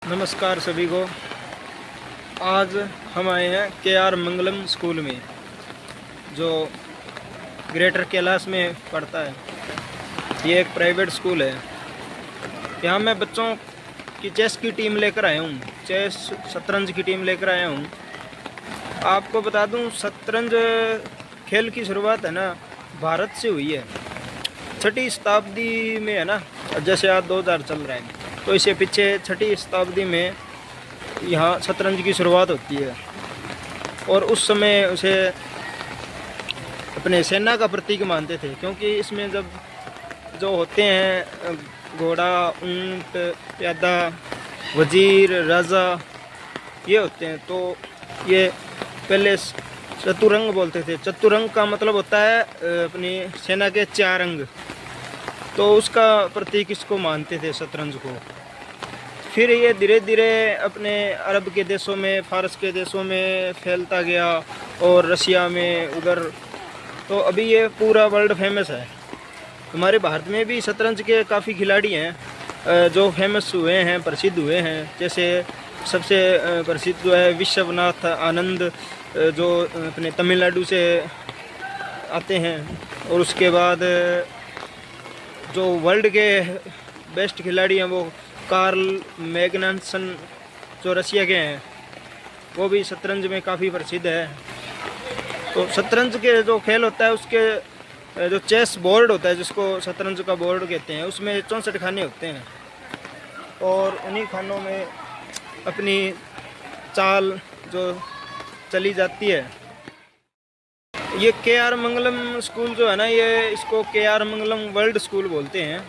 नमस्कार सभी को। आज हम आए हैं के.आर. मंगलम स्कूल में, जो ग्रेटर कैलाश में पढ़ता है। ये एक प्राइवेट स्कूल है। यहाँ मैं बच्चों की चेस की टीम लेकर आया हूँ, चेस शतरंज की टीम लेकर आया हूँ। आपको बता दूँ, शतरंज खेल की शुरुआत है ना भारत से हुई है। 6वीं शताब्दी में है ना, जैसे आज 2000 चल रहा है, तो इससे पीछे 6वीं शताब्दी में यहाँ शतरंज की शुरुआत होती है। और उस समय उसे अपने सेना का प्रतीक मानते थे, क्योंकि इसमें जब जो होते हैं घोड़ा, ऊंट, प्यादा, वजीर, राजा, ये होते हैं, तो ये पहले चतुरंग बोलते थे। चतुरंग का मतलब होता है अपनी सेना के 4 अंग, तो उसका प्रतीक इसको मानते थे शतरंज को। फिर ये धीरे धीरे अपने अरब के देशों में, फारस के देशों में फैलता गया और रशिया में उधर, तो अभी ये पूरा वर्ल्ड फेमस है। हमारे भारत में भी शतरंज के काफ़ी खिलाड़ी हैं जो फेमस हुए हैं, प्रसिद्ध हुए हैं। जैसे सबसे प्रसिद्ध जो है विश्वनाथ आनंद, जो अपने तमिलनाडु से आते हैं। और उसके बाद जो वर्ल्ड के बेस्ट खिलाड़ी हैं वो कार्ल मैग्नसन, जो रशिया के हैं, वो भी शतरंज में काफ़ी प्रसिद्ध है। तो शतरंज के जो खेल होता है, उसके जो चेस बोर्ड होता है, जिसको शतरंज का बोर्ड कहते हैं, उसमें 64 खाने होते हैं। और उन्हीं खानों में अपनी चाल जो चली जाती है। ये के.आर. मंगलम स्कूल जो है ना, ये इसको के.आर. मंगलम वर्ल्ड स्कूल बोलते हैं।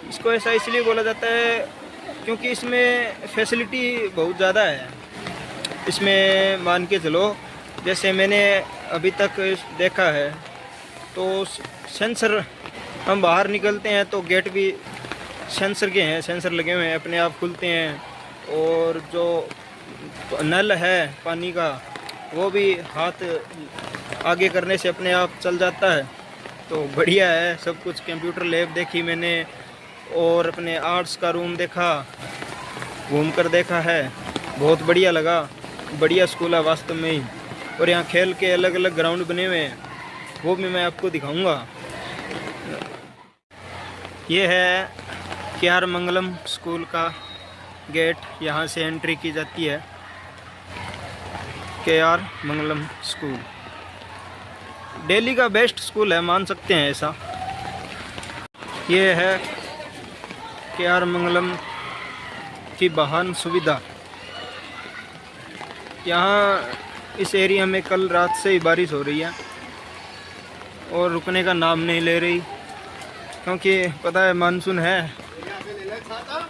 इसको ऐसा इसलिए बोला जाता है क्योंकि इसमें फैसिलिटी बहुत ज़्यादा है। इसमें मान के चलो, जैसे मैंने अभी तक देखा है, तो सेंसर, हम बाहर निकलते हैं तो गेट भी सेंसर के हैं, सेंसर लगे हुए हैं, अपने आप खुलते हैं। और जो नल है पानी का, वो भी हाथ आगे करने से अपने आप चल जाता है। तो बढ़िया है सब कुछ। कंप्यूटर लैब देखी मैंने, और अपने आर्ट्स का रूम देखा, घूम कर देखा है, बहुत बढ़िया लगा। बढ़िया स्कूल है वास्तव में ही। और यहाँ खेल के अलग अलग ग्राउंड बने हुए हैं, वो भी मैं आपको दिखाऊंगा। ये है के.आर. मंगलम स्कूल का गेट, यहाँ से एंट्री की जाती है। के.आर. मंगलम स्कूल दिल्ली का बेस्ट स्कूल है, मान सकते हैं ऐसा। ये है के.आर. मंगलम की वाहन सुविधा। यहाँ इस एरिया में कल रात से ही बारिश हो रही है और रुकने का नाम नहीं ले रही, क्योंकि पता है मानसून है।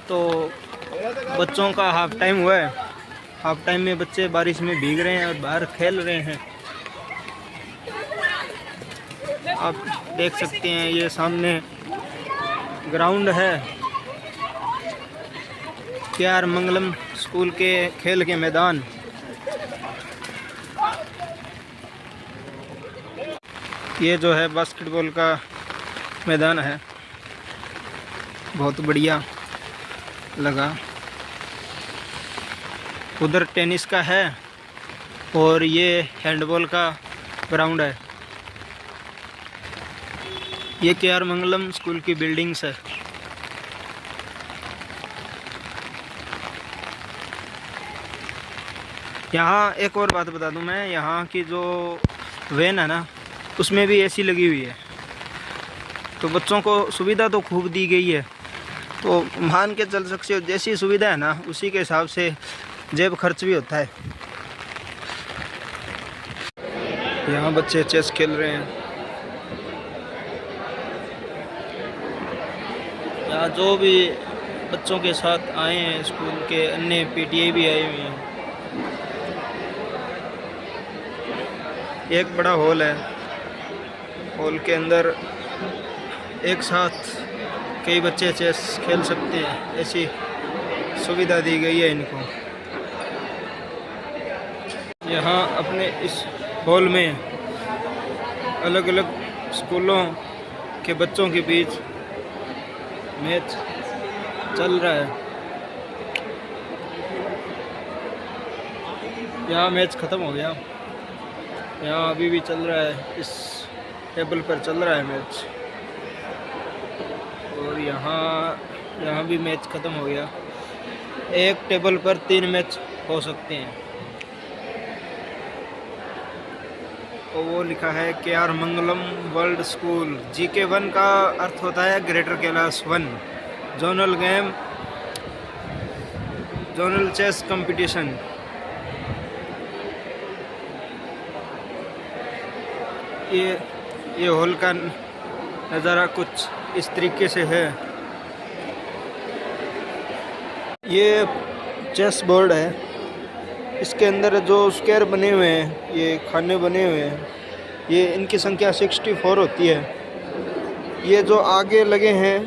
तो बच्चों का हाफ टाइम हुआ है, हाफ टाइम में बच्चे बारिश में भीग रहे हैं और बाहर खेल रहे हैं। आप देख सकते हैं ये सामने ग्राउंड है के.आर. मंगलम स्कूल के खेल के मैदान। ये जो है बास्केटबॉल का मैदान है, बहुत बढ़िया लगा। उधर टेनिस का है और ये हैंडबॉल का ग्राउंड है। ये के.आर. मंगलम स्कूल की बिल्डिंग्स है। यहाँ एक और बात बता दूं मैं, यहाँ की जो वैन है ना, उसमें भी एसी लगी हुई है। तो बच्चों को सुविधा तो खूब दी गई है। तो मान के चल सकते हो, जैसी सुविधा है ना उसी के हिसाब से जेब खर्च भी होता है। यहाँ बच्चे चेस खेल रहे हैं। यहाँ जो भी बच्चों के साथ आए हैं स्कूल के, अन्य पीटीए भी आए हुए हैं। एक बड़ा हॉल है, हॉल के अंदर एक साथ कई बच्चे चेस खेल सकते हैं, ऐसी सुविधा दी गई है इनको। यहाँ अपने इस हॉल में अलग अलग स्कूलों के बच्चों के बीच मैच चल रहा है। यहाँ मैच ख़त्म हो गया। यहाँ अभी भी चल रहा है, इस टेबल पर चल रहा है मैच। और यहाँ भी मैच ख़त्म हो गया। एक टेबल पर 3 मैच हो सकते हैं। और वो लिखा है KR Mangalam world school. GK 1 का अर्थ होता है greater Kailash 1। Zonal game, zonal chess competition. ये हॉल का नज़ारा कुछ इस तरीके से है। ये चेस बोर्ड है। इसके अंदर जो स्क्वायर बने हुए हैं, ये खाने बने हुए हैं, ये इनकी संख्या 64 होती है। ये जो आगे लगे हैं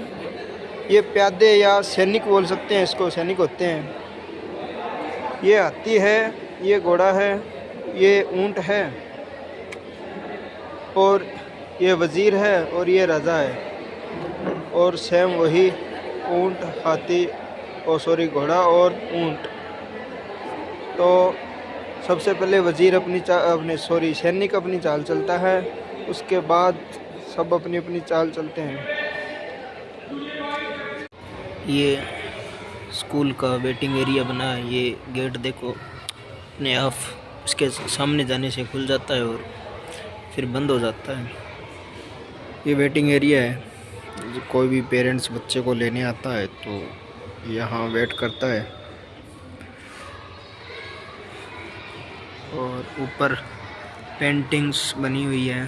ये प्यादे या सैनिक बोल सकते हैं, इसको सैनिक होते हैं। ये हाथी है, ये घोड़ा है, ये ऊंट है, और ये वज़ीर है, और ये राजा है। और सेम वही ऊंट, हाथी घोड़ा और ऊंट। तो सबसे पहले वज़ीर सैनिक अपनी चाल चलता है, उसके बाद सब अपनी अपनी चाल चलते हैं। ये स्कूल का वेटिंग एरिया बना है। ये गेट देखो अपने आप इसके सामने जाने से खुल जाता है और फिर बंद हो जाता है। ये वेटिंग एरिया है। कोई भी पेरेंट्स बच्चे को लेने आता है तो यहाँ वेट करता है। और ऊपर पेंटिंग्स बनी हुई है।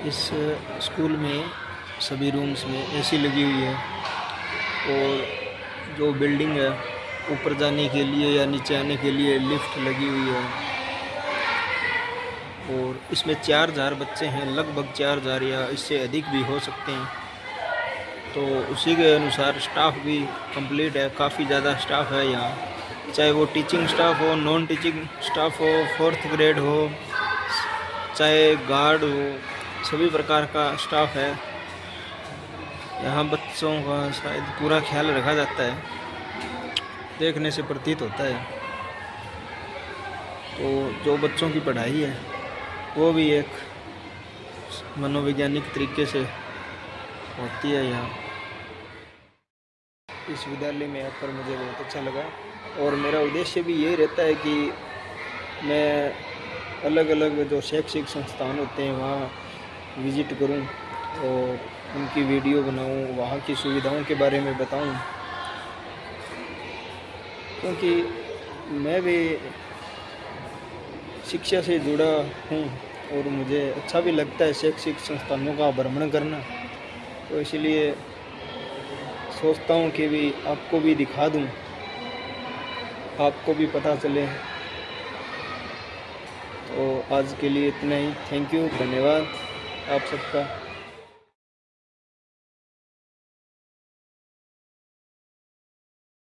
इस स्कूल में सभी रूम्स में AC लगी हुई है। और जो बिल्डिंग है, ऊपर जाने के लिए या नीचे आने के लिए लिफ्ट लगी हुई है। और इसमें 4000 बच्चे हैं, लगभग 4000 या इससे अधिक भी हो सकते हैं। तो उसी के अनुसार स्टाफ भी कंप्लीट है। काफ़ी ज़्यादा स्टाफ है यहाँ, चाहे वो टीचिंग स्टाफ हो, नॉन टीचिंग स्टाफ हो, 4th ग्रेड हो, चाहे गार्ड हो, सभी प्रकार का स्टाफ है। यहाँ बच्चों का शायद पूरा ख्याल रखा जाता है, देखने से प्रतीत होता है। तो जो बच्चों की पढ़ाई है वो भी एक मनोवैज्ञानिक तरीके से होती है। यहाँ इस विद्यालय में आकर मुझे बहुत अच्छा लगा। और मेरा उद्देश्य भी यही रहता है कि मैं अलग अलग जो शैक्षिक संस्थान होते हैं वहाँ विज़िट करूं और उनकी वीडियो बनाऊं, वहाँ की सुविधाओं के बारे में बताऊं। क्योंकि मैं भी शिक्षा से जुड़ा हूं और मुझे अच्छा भी लगता है शैक्षिक संस्थानों का भ्रमण करना। तो इसलिए सोचता हूं कि भी आपको भी दिखा दूं, आपको भी पता चले। तो आज के लिए इतना ही। थैंक यू, धन्यवाद आप सबका।